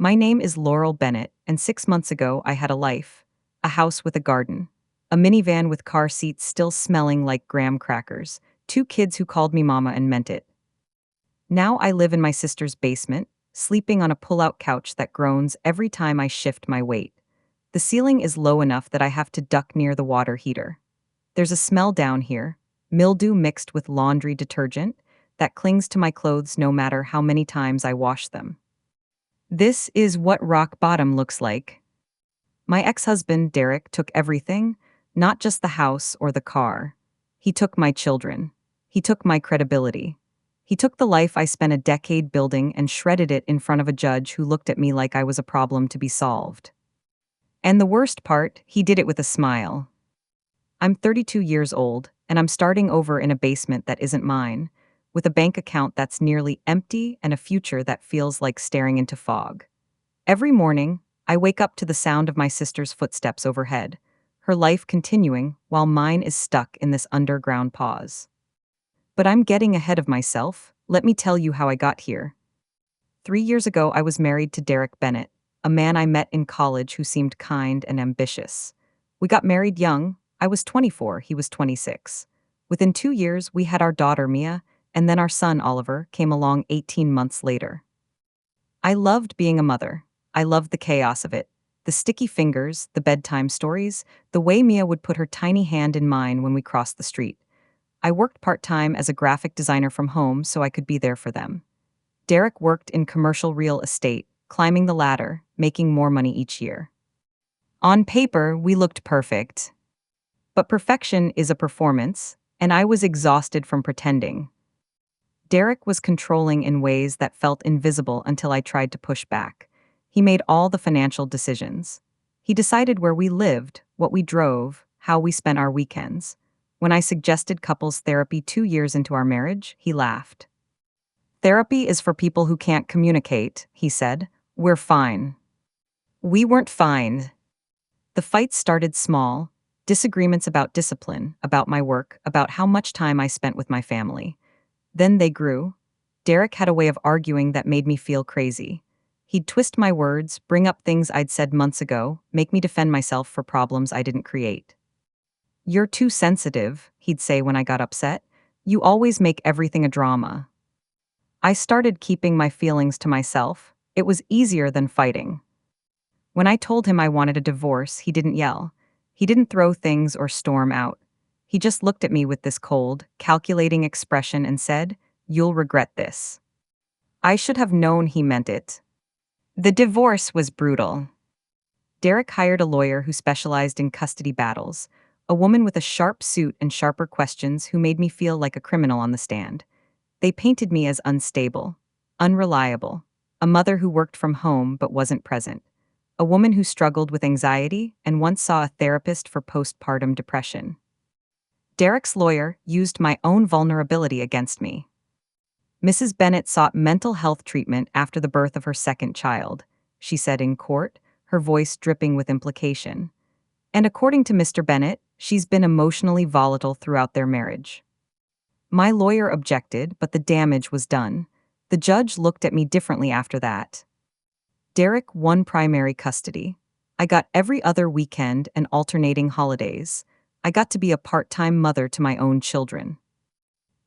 My name is Laurel Bennett, and 6 months ago I had a life. A house with a garden. A minivan with car seats still smelling like graham crackers. Two kids who called me mama and meant it. Now I live in my sister's basement, sleeping on a pull-out couch that groans every time I shift my weight. The ceiling is low enough that I have to duck near the water heater. There's a smell down here, mildew mixed with laundry detergent, that clings to my clothes no matter how many times I wash them. This is what rock bottom looks like. My ex-husband, Derek, took everything, not just the house or the car. He took my children. He took my credibility. He took the life I spent a decade building and shredded it in front of a judge who looked at me like I was a problem to be solved. And the worst part, he did it with a smile. I'm 32 years old, and I'm starting over in a basement that isn't mine, with a bank account that's nearly empty and a future that feels like staring into fog. Every morning, I wake up to the sound of my sister's footsteps overhead, her life continuing while mine is stuck in this underground pause. But I'm getting ahead of myself. Let me tell you how I got here. 3 years ago, I was married to Derek Bennett, a man I met in college who seemed kind and ambitious. We got married young. I was 24, he was 26. Within 2 years, we had our daughter Mia, and then our son Oliver came along 18 months later. I loved being a mother. I loved the chaos of it. The sticky fingers, the bedtime stories, the way Mia would put her tiny hand in mine when we crossed the street. I worked part-time as a graphic designer from home so I could be there for them. Derek worked in commercial real estate, climbing the ladder, making more money each year. On paper, we looked perfect. But perfection is a performance, and I was exhausted from pretending. Derek was controlling in ways that felt invisible until I tried to push back. He made all the financial decisions. He decided where we lived, what we drove, how we spent our weekends. When I suggested couples therapy 2 years into our marriage, he laughed. Therapy is for people who can't communicate, he said. We're fine. We weren't fine. The fights started small, disagreements about discipline, about my work, about how much time I spent with my family. Then they grew. Derek had a way of arguing that made me feel crazy. He'd twist my words, bring up things I'd said months ago, make me defend myself for problems I didn't create. You're too sensitive, he'd say when I got upset. You always make everything a drama. I started keeping my feelings to myself. It was easier than fighting. When I told him I wanted a divorce, he didn't yell. He didn't throw things or storm out. He just looked at me with this cold, calculating expression and said, "You'll regret this." I should have known he meant it. The divorce was brutal. Derek hired a lawyer who specialized in custody battles, a woman with a sharp suit and sharper questions who made me feel like a criminal on the stand. They painted me as unstable, unreliable, a mother who worked from home but wasn't present, a woman who struggled with anxiety and once saw a therapist for postpartum depression. Derek's lawyer used my own vulnerability against me. Mrs. Bennett sought mental health treatment after the birth of her second child, she said in court, her voice dripping with implication. And according to Mr. Bennett, she's been emotionally volatile throughout their marriage. My lawyer objected, but the damage was done. The judge looked at me differently after that. Derek won primary custody. I got every other weekend and alternating holidays. I got to be a part-time mother to my own children.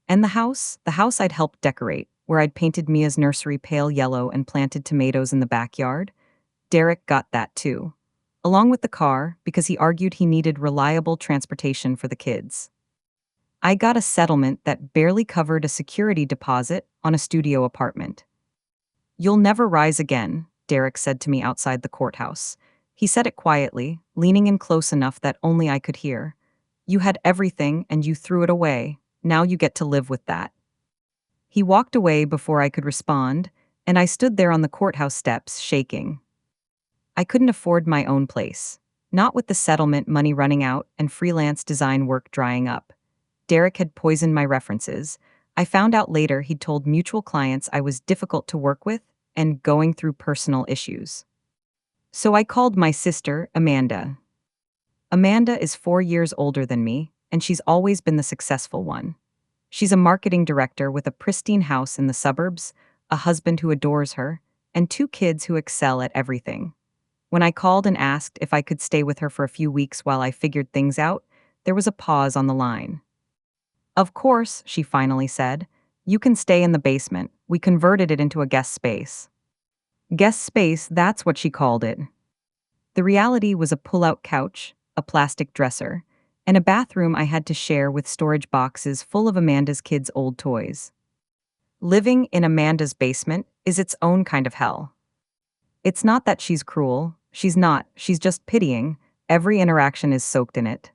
And the house I'd helped decorate, where I'd painted Mia's nursery pale yellow and planted tomatoes in the backyard, Derek got that too, along with the car because he argued he needed reliable transportation for the kids. I got a settlement that barely covered a security deposit on a studio apartment. "You'll never rise again," Derek said to me outside the courthouse. He said it quietly, leaning in close enough that only I could hear. "You had everything and you threw it away. Now you get to live with that." He walked away before I could respond, and I stood there on the courthouse steps, shaking. I couldn't afford my own place, not with the settlement money running out and freelance design work drying up. Derek had poisoned my references. I found out later he'd told mutual clients I was difficult to work with and going through personal issues. So I called my sister, Amanda. Amanda is 4 years older than me, and she's always been the successful one. She's a marketing director with a pristine house in the suburbs, a husband who adores her, and 2 kids who excel at everything. When I called and asked if I could stay with her for a few weeks while I figured things out, there was a pause on the line. Of course, she finally said. You can stay in the basement. We converted it into a guest space. Guest space, that's what she called it. The reality was a pull-out couch, a plastic dresser, and a bathroom I had to share with storage boxes full of Amanda's kids' old toys. Living in Amanda's basement is its own kind of hell. It's not that she's cruel. She's not. She's just pitying. Every interaction is soaked in it.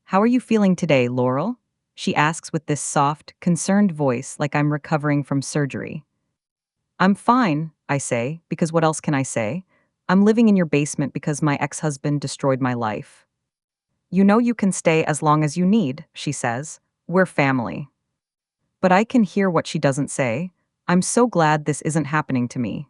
How are you feeling today, Laurel? She asks with this soft, concerned voice like I'm recovering from surgery. I'm fine, I say, because what else can I say? I'm living in your basement because my ex-husband destroyed my life. You know you can stay as long as you need, she says. We're family. But I can hear what she doesn't say. I'm so glad this isn't happening to me.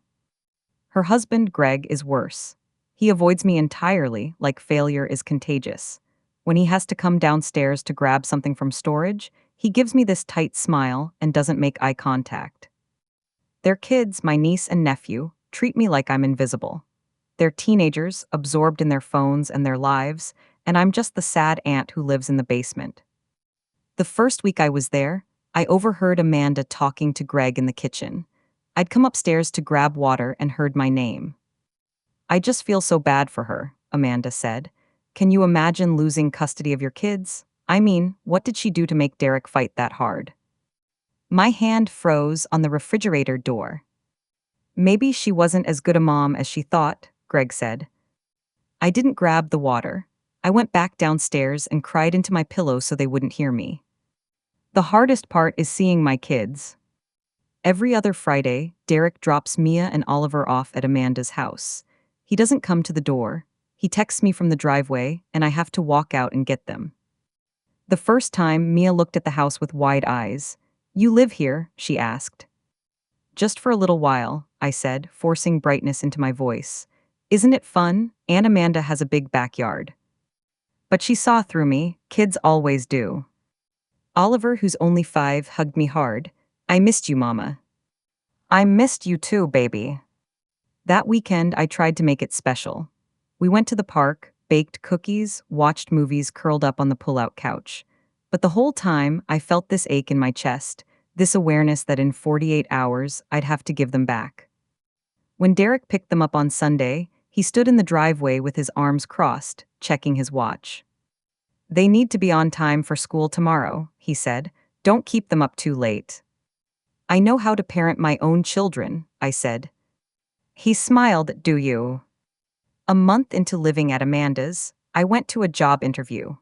Her husband, Greg, is worse. He avoids me entirely, like failure is contagious. When he has to come downstairs to grab something from storage, he gives me this tight smile and doesn't make eye contact. Their kids, my niece and nephew, treat me like I'm invisible. They're teenagers, absorbed in their phones and their lives, and I'm just the sad aunt who lives in the basement. The first week I was there, I overheard Amanda talking to Greg in the kitchen. I'd come upstairs to grab water and heard my name. I just feel so bad for her, Amanda said. Can you imagine losing custody of your kids? I mean, what did she do to make Derek fight that hard? My hand froze on the refrigerator door. Maybe she wasn't as good a mom as she thought, Greg said. I didn't grab the water. I went back downstairs and cried into my pillow so they wouldn't hear me. The hardest part is seeing my kids. Every other Friday, Derek drops Mia and Oliver off at Amanda's house. He doesn't come to the door. He texts me from the driveway, and I have to walk out and get them. The first time, Mia looked at the house with wide eyes. You live here? She asked. Just for a little while, I said, forcing brightness into my voice. Isn't it fun? Aunt Amanda has a big backyard. But she saw through me. Kids always do. Oliver, who's only 5, hugged me hard. I missed you, Mama. I missed you too, baby. That weekend, I tried to make it special. We went to the park, baked cookies, watched movies curled up on the pull-out couch. But the whole time, I felt this ache in my chest, this awareness that in 48 hours, I'd have to give them back. When Derek picked them up on Sunday, he stood in the driveway with his arms crossed, checking his watch. They need to be on time for school tomorrow, he said. Don't keep them up too late. I know how to parent my own children, I said. He smiled, do you? A month into living at Amanda's, I went to a job interview.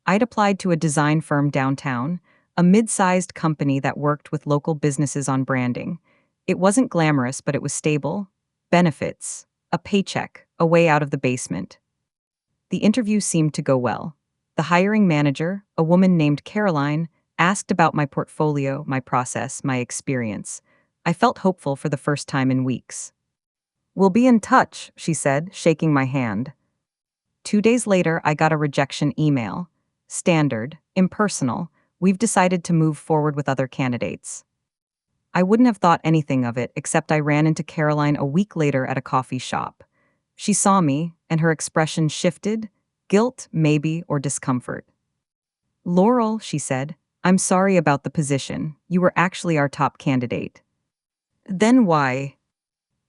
I'd applied to a design firm downtown, a mid-sized company that worked with local businesses on branding. It wasn't glamorous, but it was stable. Benefits, a paycheck, a way out of the basement. The interview seemed to go well. The hiring manager, a woman named Caroline, asked about my portfolio, my process, my experience. I felt hopeful for the first time in weeks. We'll be in touch, she said, shaking my hand. 2 days later, I got a rejection email. Standard, impersonal, we've decided to move forward with other candidates. I wouldn't have thought anything of it, except I ran into Caroline a week later at a coffee shop. She saw me, and her expression shifted, guilt, maybe, or discomfort. Laurel, she said, I'm sorry about the position. You were actually our top candidate. Then why?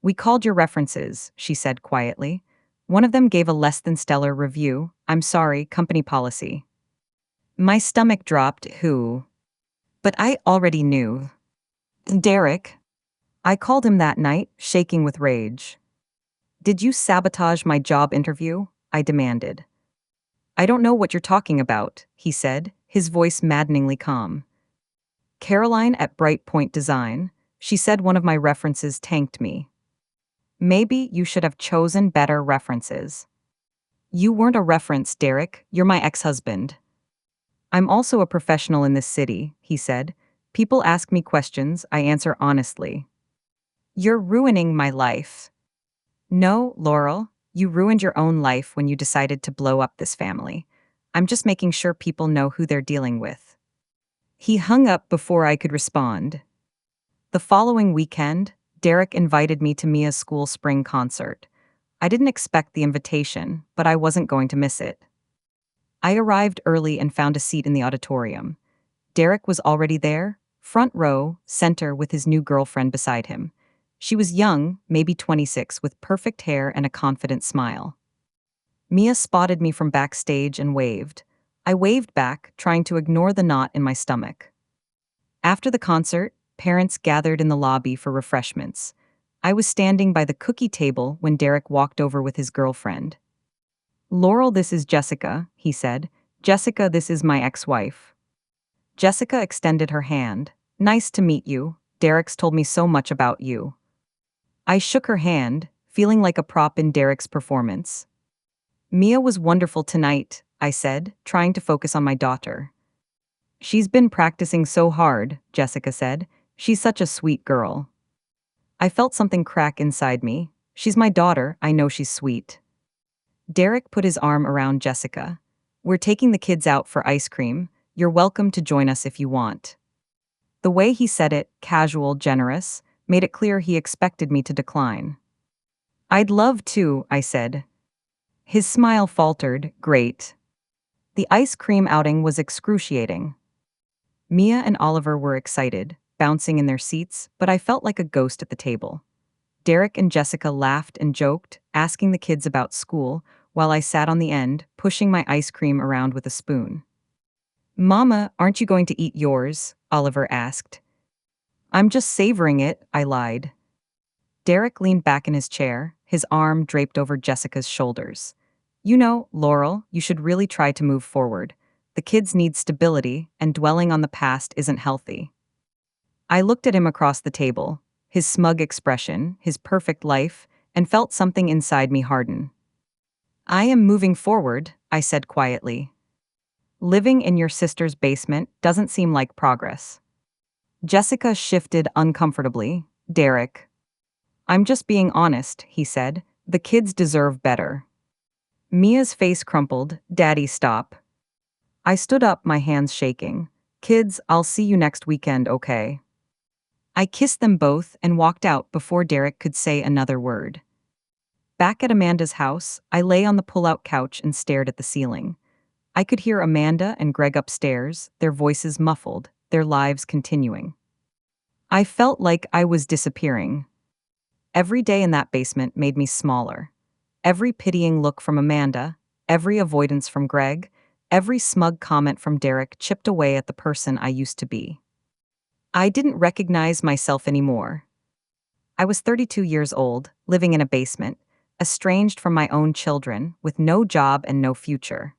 We called your references, she said quietly. One of them gave a less than stellar review. I'm sorry, company policy. My stomach dropped, who? But I already knew. Derek. I called him that night, shaking with rage. Did you sabotage my job interview? I demanded. I don't know what you're talking about, he said, his voice maddeningly calm. Caroline at Bright Point Design, she said one of my references tanked me. Maybe you should have chosen better references. You weren't a reference, Derek, you're my ex-husband. I'm also a professional in this city, he said. People ask me questions, I answer honestly. You're ruining my life. No, Laurel, you ruined your own life when you decided to blow up this family. I'm just making sure people know who they're dealing with. He hung up before I could respond. The following weekend, Derek invited me to Mia's school spring concert. I didn't expect the invitation, but I wasn't going to miss it. I arrived early and found a seat in the auditorium. Derek was already there, front row, center with his new girlfriend beside him. She was young, maybe 26, with perfect hair and a confident smile. Mia spotted me from backstage and waved. I waved back, trying to ignore the knot in my stomach. After the concert, parents gathered in the lobby for refreshments. I was standing by the cookie table when Derek walked over with his girlfriend. Laurel, this is Jessica, he said. Jessica, this is my ex-wife. Jessica extended her hand. Nice to meet you. Derek's told me so much about you. I shook her hand, feeling like a prop in Derek's performance. Mia was wonderful tonight, I said, trying to focus on my daughter. She's been practicing so hard, Jessica said. She's such a sweet girl. I felt something crack inside me. She's my daughter, I know she's sweet. Derek put his arm around Jessica. We're taking the kids out for ice cream. You're welcome to join us if you want. The way he said it, casual, generous, made it clear he expected me to decline. I'd love to, I said. His smile faltered. Great. The ice cream outing was excruciating. Mia and Oliver were excited, bouncing in their seats, but I felt like a ghost at the table. Derek and Jessica laughed and joked, asking the kids about school, while I sat on the end, pushing my ice cream around with a spoon. Mama, aren't you going to eat yours? Oliver asked. I'm just savoring it, I lied. Derek leaned back in his chair, his arm draped over Jessica's shoulders. You know, Laurel, you should really try to move forward. The kids need stability, and dwelling on the past isn't healthy. I looked at him across the table, his smug expression, his perfect life, and felt something inside me harden. I am moving forward, I said quietly. Living in your sister's basement doesn't seem like progress. Jessica shifted uncomfortably. Derek. I'm just being honest, he said. The kids deserve better. Mia's face crumpled. Daddy, stop. I stood up, my hands shaking. Kids, I'll see you next weekend, okay? I kissed them both and walked out before Derek could say another word. Back at Amanda's house, I lay on the pull-out couch and stared at the ceiling. I could hear Amanda and Greg upstairs, their voices muffled, their lives continuing. I felt like I was disappearing. Every day in that basement made me smaller. Every pitying look from Amanda, every avoidance from Greg, every smug comment from Derek chipped away at the person I used to be. I didn't recognize myself anymore. I was 32 years old, living in a basement, estranged from my own children, with no job and no future.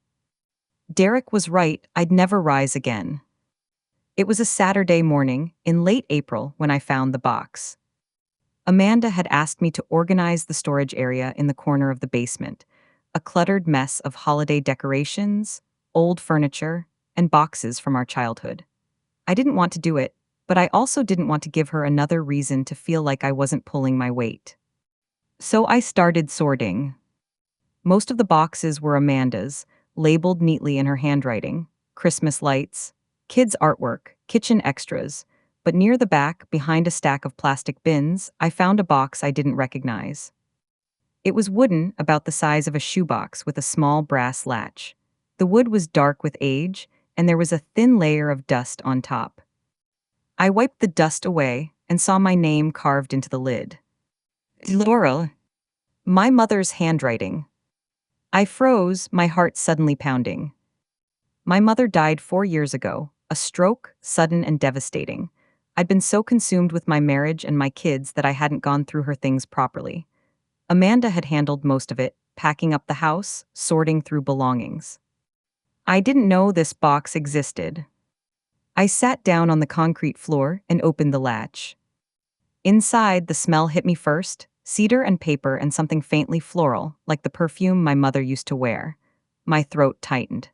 Derek was right, I'd never rise again. It was a Saturday morning, in late April, when I found the box. Amanda had asked me to organize the storage area in the corner of the basement, a cluttered mess of holiday decorations, old furniture, and boxes from our childhood. I didn't want to do it, but I also didn't want to give her another reason to feel like I wasn't pulling my weight. So I started sorting. Most of the boxes were Amanda's, labeled neatly in her handwriting: Christmas lights, kids' artwork, kitchen extras, but near the back, behind a stack of plastic bins, I found a box I didn't recognize. It was wooden, about the size of a shoebox with a small brass latch. The wood was dark with age, and there was a thin layer of dust on top. I wiped the dust away and saw my name carved into the lid. Laurel. My mother's handwriting. I froze, my heart suddenly pounding. My mother died 4 years ago, a stroke, sudden and devastating. I'd been so consumed with my marriage and my kids that I hadn't gone through her things properly. Amanda had handled most of it, packing up the house, sorting through belongings. I didn't know this box existed. I sat down on the concrete floor and opened the latch. Inside, the smell hit me first, cedar and paper and something faintly floral, like the perfume my mother used to wear. My throat tightened.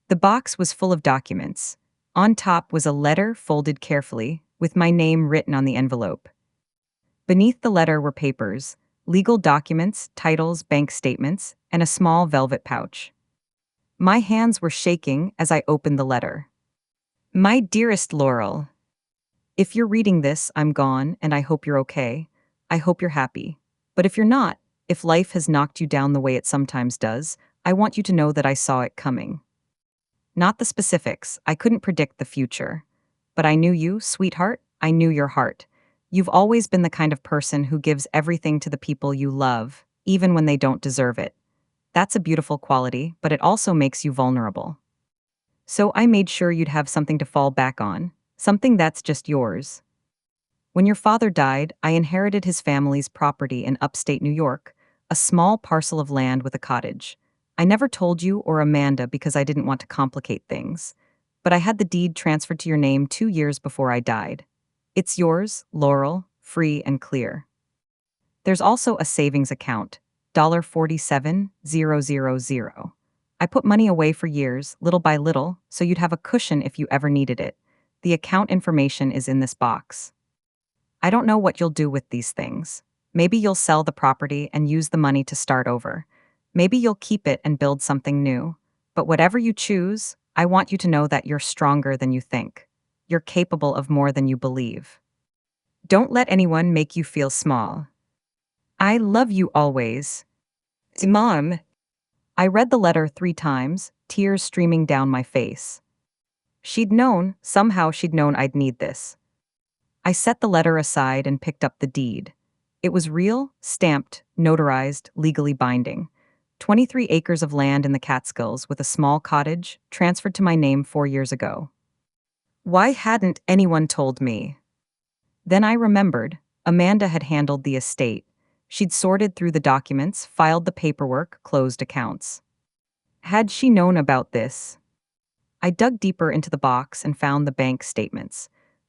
The box was full of documents. On top was a letter folded carefully, with my name written on the envelope. Beneath the letter were papers, legal documents, titles, bank statements, and a small velvet pouch. My hands were shaking as I opened the letter. My dearest Laurel. If you're reading this, I'm gone, and I hope you're okay. I hope you're happy. But if you're not, if life has knocked you down the way it sometimes does, I want you to know that I saw it coming. Not the specifics, I couldn't predict the future. But I knew you, sweetheart, I knew your heart. You've always been the kind of person who gives everything to the people you love, even when they don't deserve it. That's a beautiful quality, but it also makes you vulnerable. So I made sure you'd have something to fall back on, something that's just yours. When your father died, I inherited his family's property in upstate New York, a small parcel of land with a cottage. I never told you or Amanda because I didn't want to complicate things. But I had the deed transferred to your name 2 years before I died. It's yours, Laurel, free and clear. There's also a savings account, $47,000. I put money away for years, little by little, so you'd have a cushion if you ever needed it. The account information is in this box. I don't know what you'll do with these things. Maybe you'll sell the property and use the money to start over. Maybe you'll keep it and build something new. But whatever you choose, I want you to know that you're stronger than you think. You're capable of more than you believe. Don't let anyone make you feel small. I love you always. Mom. I read the letter 3 times, tears streaming down my face. Somehow she'd known I'd need this. I set the letter aside and picked up the deed. It was real, stamped, notarized, legally binding. 23 acres of land in the Catskills with a small cottage, transferred to my name 4 years ago. Why hadn't anyone told me? Then I remembered. Amanda had handled the estate. She'd sorted through the documents, filed the paperwork, closed accounts. Had she known about this? I dug deeper into the box and found the bank statements.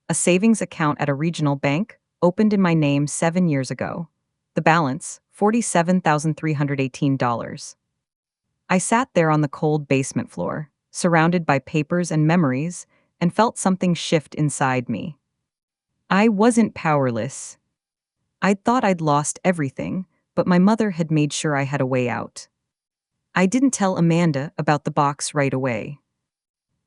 A savings account at a regional bank, opened in my name 7 years ago. The balance, $47,318. I sat there on the cold basement floor, surrounded by papers and memories, and felt something shift inside me. I wasn't powerless. I'd thought I'd lost everything, but my mother had made sure I had a way out. I didn't tell Amanda about the box right away.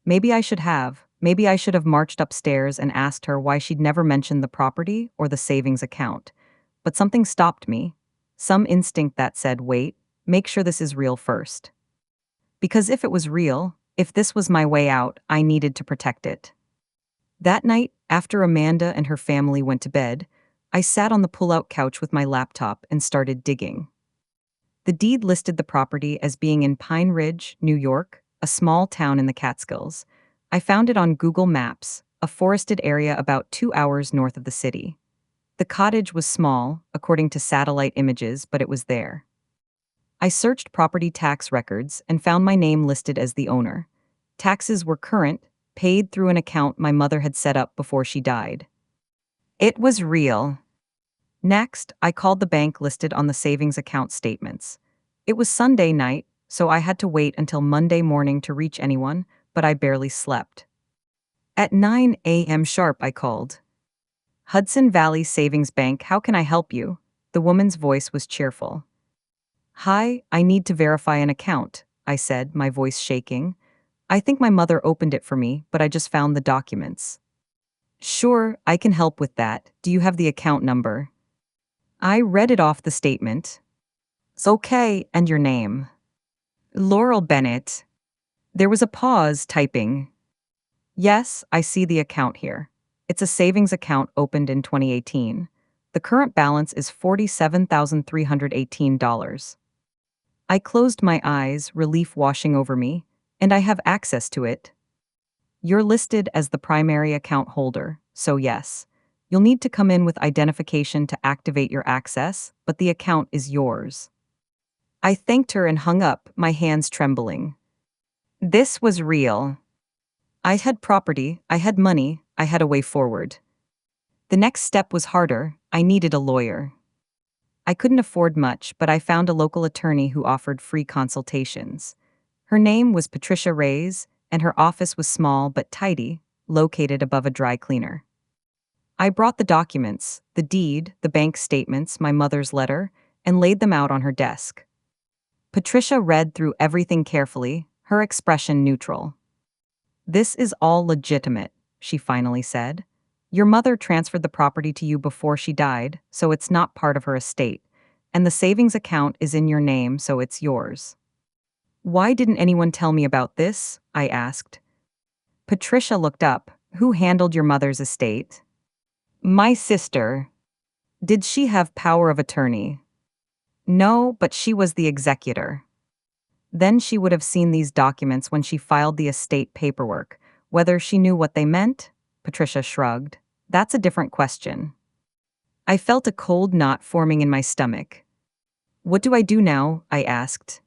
Maybe I should have. Maybe I should have marched upstairs and asked her why she'd never mentioned the property or the savings account. But something stopped me. Some instinct that said, wait, make sure this is real first. Because if it was real, if this was my way out, I needed to protect it. That night, after Amanda and her family went to bed, I sat on the pull-out couch with my laptop and started digging. The deed listed the property as being in Pine Ridge, New York, a small town in the Catskills. I found it on Google Maps, a forested area about 2 hours north of the city. The cottage was small, according to satellite images, but it was there. I searched property tax records and found my name listed as the owner. Taxes were current, paid through an account my mother had set up before she died. It was real. Next, I called the bank listed on the savings account statements. It was Sunday night, so I had to wait until Monday morning to reach anyone, but I barely slept. At 9 a.m. sharp, I called. Hudson Valley Savings Bank, how can I help you? The woman's voice was cheerful. Hi, I need to verify an account, I said, my voice shaking. I think my mother opened it for me, but I just found the documents. Sure, I can help with that. Do you have the account number? I read it off the statement. It's okay, and your name? Laurel Bennett. There was a pause, typing. Yes, I see the account here. It's a savings account opened in 2018. The current balance is $47,318. I closed my eyes, relief washing over me, and I have access to it. You're listed as the primary account holder, so yes. You'll need to come in with identification to activate your access, but the account is yours. I thanked her and hung up, my hands trembling. This was real. I had property, I had money, I had a way forward. The next step was harder. I needed a lawyer. I couldn't afford much, but I found a local attorney who offered free consultations. Her name was Patricia Reyes, and her office was small but tidy, located above a dry cleaner. I brought the documents, the deed, the bank statements, my mother's letter, and laid them out on her desk. Patricia read through everything carefully, her expression neutral. This is all legitimate, she finally said. Your mother transferred the property to you before she died, so it's not part of her estate. And the savings account is in your name, so it's yours. Why didn't anyone tell me about this? I asked. Patricia looked up. Who handled your mother's estate? My sister. Did she have power of attorney? No, but she was the executor. Then she would have seen these documents when she filed the estate paperwork. Whether she knew what they meant? Patricia shrugged. That's a different question. I felt a cold knot forming in my stomach. What do I do now? I asked.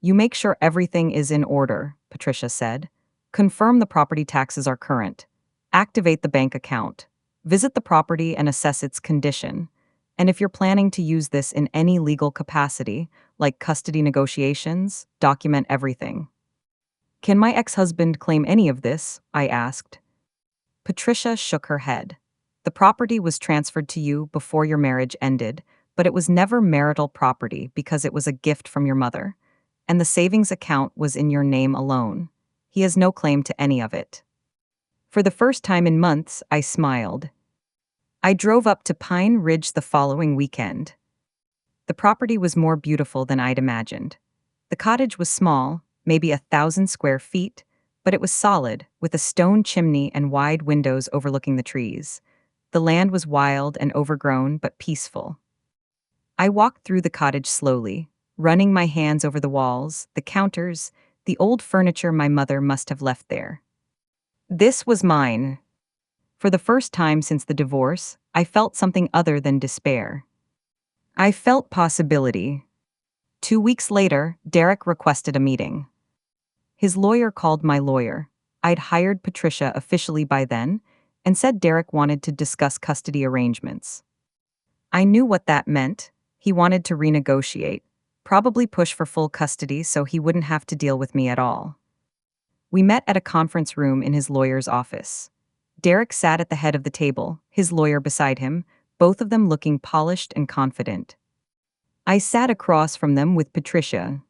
You make sure everything is in order, Patricia said. Confirm the property taxes are current. Activate the bank account. Visit the property and assess its condition. And if you're planning to use this in any legal capacity, like custody negotiations, document everything. Can my ex-husband claim any of this? I asked. Patricia shook her head. The property was transferred to you before your marriage ended, but it was never marital property because it was a gift from your mother, and the savings account was in your name alone. He has no claim to any of it. For the first time in months, I smiled. I drove up to Pine Ridge the following weekend. The property was more beautiful than I'd imagined. The cottage was small, maybe 1,000 square feet, but it was solid, with a stone chimney and wide windows overlooking the trees. The land was wild and overgrown, but peaceful. I walked through the cottage slowly, running my hands over the walls, the counters, the old furniture my mother must have left there. This was mine. For the first time since the divorce, I felt something other than despair. I felt possibility. 2 weeks later, Derek requested a meeting. His lawyer called my lawyer. I'd hired Patricia officially by then, and said Derek wanted to discuss custody arrangements. I knew what that meant. He wanted to renegotiate, probably push for full custody so he wouldn't have to deal with me at all. We met at a conference room in his lawyer's office. Derek sat at the head of the table, his lawyer beside him, both of them looking polished and confident. I sat across from them with Patricia.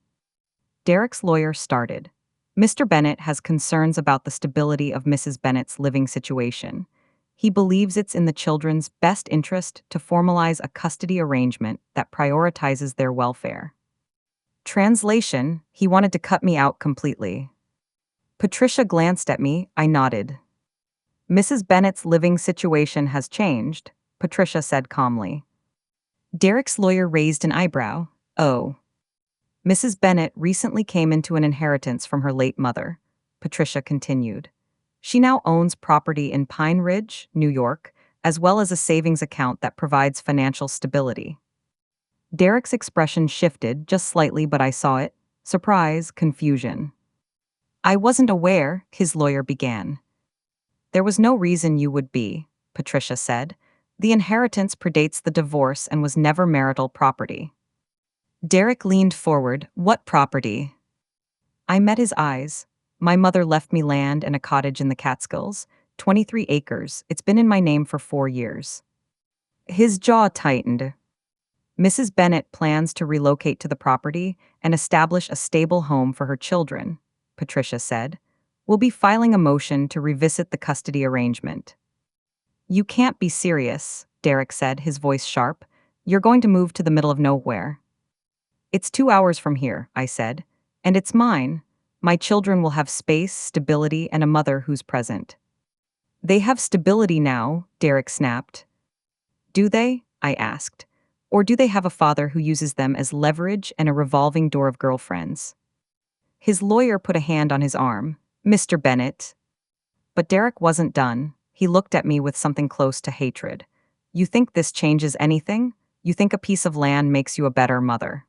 Derek's lawyer started. Mr. Bennett has concerns about the stability of Mrs. Bennett's living situation. He believes it's in the children's best interest to formalize a custody arrangement that prioritizes their welfare. Translation, he wanted to cut me out completely. Patricia glanced at me, I nodded. Mrs. Bennett's living situation has changed, Patricia said calmly. Derek's lawyer raised an eyebrow. Oh. Mrs. Bennett recently came into an inheritance from her late mother, Patricia continued. She now owns property in Pine Ridge, New York, as well as a savings account that provides financial stability. Derek's expression shifted just slightly, but I saw it. Surprise, confusion. I wasn't aware, his lawyer began. There was no reason you would be, Patricia said. The inheritance predates the divorce and was never marital property. Derek leaned forward. What property? I met his eyes. My mother left me land and a cottage in the Catskills, 23 acres. It's been in my name for 4 years. His jaw tightened. Mrs. Bennett plans to relocate to the property and establish a stable home for her children, Patricia said. We'll be filing a motion to revisit the custody arrangement. You can't be serious, Derek said, his voice sharp. You're going to move to the middle of nowhere. It's 2 hours from here, I said, and it's mine. My children will have space, stability, and a mother who's present. They have stability now, Derek snapped. Do they? I asked. Or do they have a father who uses them as leverage and a revolving door of girlfriends? His lawyer put a hand on his arm. Mr. Bennett. But Derek wasn't done. He looked at me with something close to hatred. You think this changes anything? You think a piece of land makes you a better mother?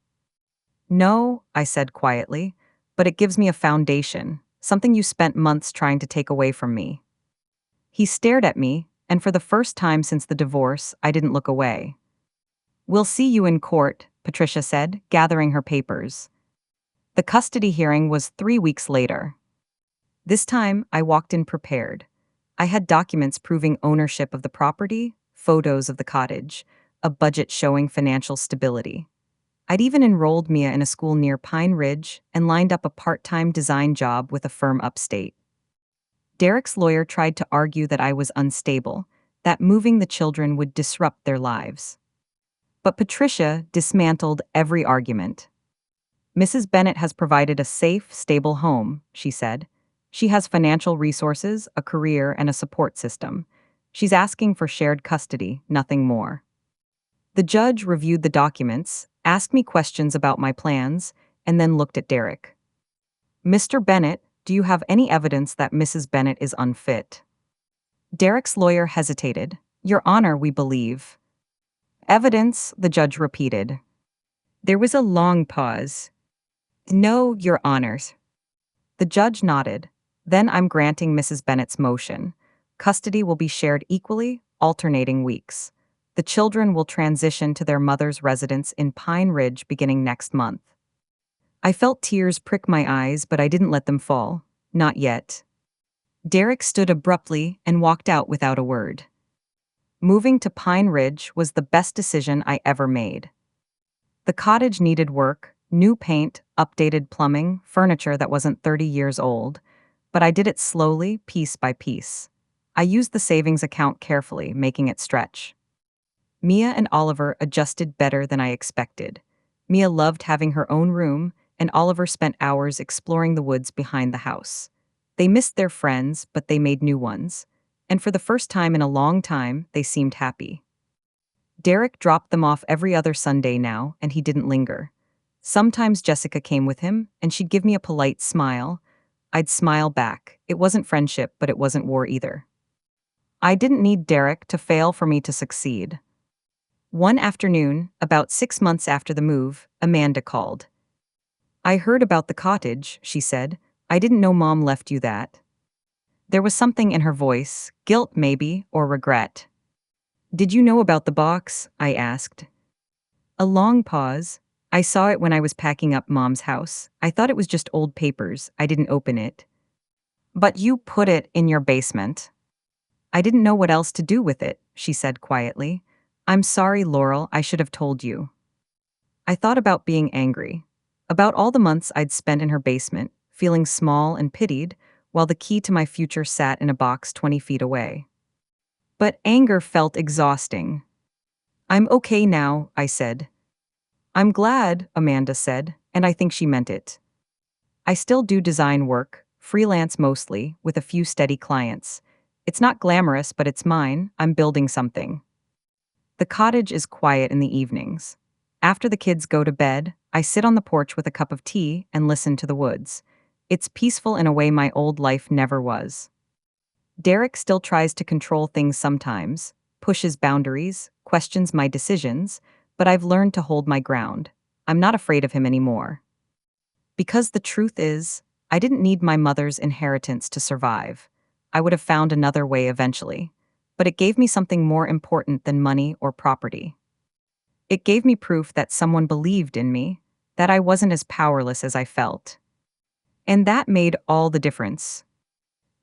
No, I said quietly, but it gives me a foundation, something you spent months trying to take away from me. He stared at me, and for the first time since the divorce, I didn't look away. We'll see you in court, Patricia said, gathering her papers. The custody hearing was 3 weeks later. This time, I walked in prepared. I had documents proving ownership of the property, photos of the cottage, a budget showing financial stability. I'd even enrolled Mia in a school near Pine Ridge and lined up a part-time design job with a firm upstate. Derek's lawyer tried to argue that I was unstable, that moving the children would disrupt their lives. But Patricia dismantled every argument. Mrs. Bennet has provided a safe, stable home, she said. She has financial resources, a career, and a support system. She's asking for shared custody, nothing more. The judge reviewed the documents, asked me questions about my plans, and then looked at Derek. Mr. Bennet, do you have any evidence that Mrs. Bennet is unfit? Derek's lawyer hesitated. Your Honor, we believe. Evidence, the judge repeated. There was a long pause. No, Your Honors. The judge nodded. Then I'm granting Mrs. Bennet's motion. Custody will be shared equally, alternating weeks. The children will transition to their mother's residence in Pine Ridge beginning next month. I felt tears prick my eyes, but I didn't let them fall. Not yet. Derek stood abruptly and walked out without a word. Moving to Pine Ridge was the best decision I ever made. The cottage needed work, new paint, updated plumbing, furniture that wasn't 30 years old, but I did it slowly, piece by piece. I used the savings account carefully, making it stretch. Mia and Oliver adjusted better than I expected. Mia loved having her own room, and Oliver spent hours exploring the woods behind the house. They missed their friends, but they made new ones. And for the first time in a long time, they seemed happy. Derek dropped them off every other Sunday now, and he didn't linger. Sometimes Jessica came with him, and she'd give me a polite smile. I'd smile back. It wasn't friendship, but it wasn't war either. I didn't need Derek to fail for me to succeed. One afternoon, about 6 months after the move, Amanda called. I heard about the cottage, she said. I didn't know Mom left you that. There was something in her voice, guilt maybe, or regret. Did you know about the box? I asked. A long pause. I saw it when I was packing up Mom's house. I thought it was just old papers. I didn't open it. But you put it in your basement. I didn't know what else to do with it, she said quietly. I'm sorry, Laurel, I should have told you. I thought about being angry. About all the months I'd spent in her basement, feeling small and pitied, while the key to my future sat in a box 20 feet away. But anger felt exhausting. I'm okay now, I said. I'm glad, Amanda said, and I think she meant it. I still do design work, freelance mostly, with a few steady clients. It's not glamorous, but it's mine. I'm building something. The cottage is quiet in the evenings. After the kids go to bed, I sit on the porch with a cup of tea and listen to the woods. It's peaceful in a way my old life never was. Derek still tries to control things sometimes, pushes boundaries, questions my decisions, but I've learned to hold my ground. I'm not afraid of him anymore. Because the truth is, I didn't need my mother's inheritance to survive. I would have found another way eventually. But it gave me something more important than money or property. It gave me proof that someone believed in me, that I wasn't as powerless as I felt. And that made all the difference.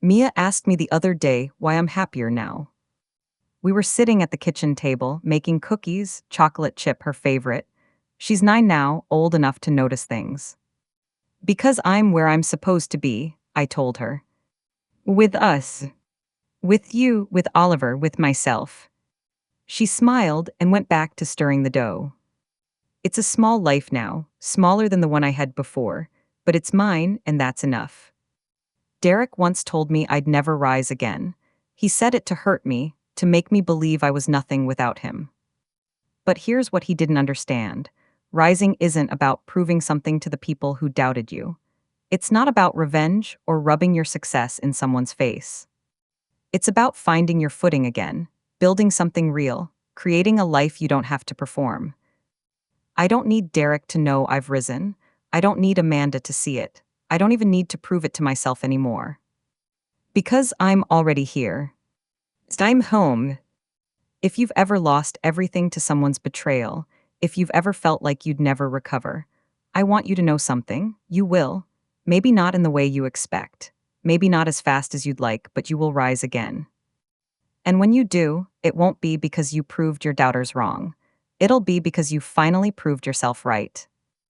Mia asked me the other day why I'm happier now. We were sitting at the kitchen table, making cookies, chocolate chip her favorite. She's 9 now, old enough to notice things. Because I'm where I'm supposed to be, I told her. With us. With you, with Oliver, with myself. She smiled and went back to stirring the dough. It's a small life now, smaller than the one I had before, but it's mine and that's enough. Derek once told me I'd never rise again. He said it to hurt me, to make me believe I was nothing without him. But here's what he didn't understand. Rising isn't about proving something to the people who doubted you. It's not about revenge or rubbing your success in someone's face. It's about finding your footing again, building something real, creating a life you don't have to perform. I don't need Derek to know I've risen. I don't need Amanda to see it. I don't even need to prove it to myself anymore. Because I'm already here. I'm home. If you've ever lost everything to someone's betrayal, if you've ever felt like you'd never recover, I want you to know something. You will. Maybe not in the way you expect. Maybe not as fast as you'd like, but you will rise again. And when you do, it won't be because you proved your doubters wrong. It'll be because you finally proved yourself right.